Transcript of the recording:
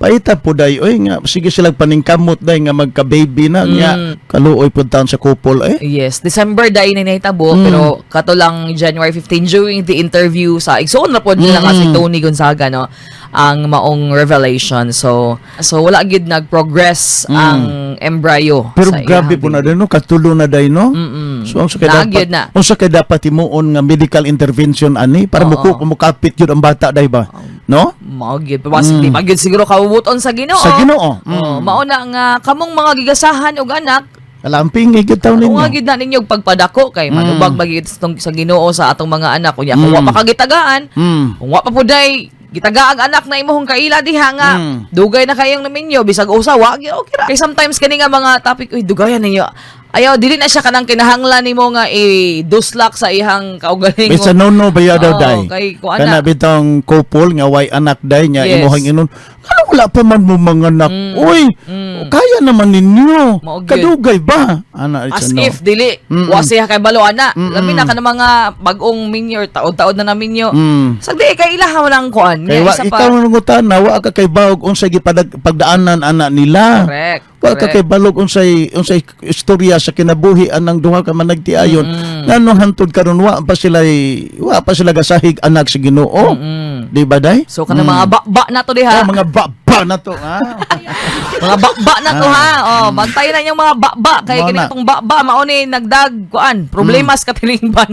paita po day oy nga sige silang paningkamot day nga magka-baby na nga kaluoy pud taon sa couple Yes, December day na nahitabo pero kato lang January 15 during the interview sa igsoon na pod nila nga si Tony Gonzaga no ang maong revelation. So wala gid nag-progress ang embryo. pero sa grabe iyang po na baby. day no katulo na day no. So ang sakay Nagyod na. dapat unsa kay dapat himuon nga medical intervention ani para mukapit jud ang bata day ba no? Mao gyud possibly magyud siguro kabubuton sa Ginoo. Sa Ginoo. Mao na nga kamong mga gigasahan og anak Kalamping gyud taw ninyo. Nga gid na ninyo pagpadako kay manubag magid sa Ginoo sa atong mga anak kunya kung wa pa kagitagaan kung wa pa puday gitagaag anak na imuhong kaila diha nga dugay na kayong naminyo bisag usawa okay ra kay sometimes kani nga mga topic uy dugayan ninyo ayaw dili na siya kanang kinahanglan nimo nga duslak sa ihang kaugalingon Bisa no baya daw day. kay kuan Kana na bitong couple nga way anak day nya Yes. imuhang inon. Ano wala pa man mo mga anak. Uy, kaya naman ninyo. Mao gyud. Kadugay ba? Ana as it's no. if dili wa siya kay balo ana labi na ka ng mga bagong minyo taod-taod na naminyo sagdi kay ilaha lang kuan Kay wa isa ikaw pa nangutan na wa ka kay bawog unsay pagdaanan ana nila. correct Wa ka kay balog unsay istorya sa kinabuhi anang duha ka managtiayon. Ngano hantod karon wa pa sila gasahig anak sa Ginoo. Di ba day? so kana mga bakba na to diha Mga baba na to ha. mga bakba na to ha. Oh, bantayan na yung mga bakba kay Mao na. ganitong bakba mao ni nagdag kuan problema sa katilingban.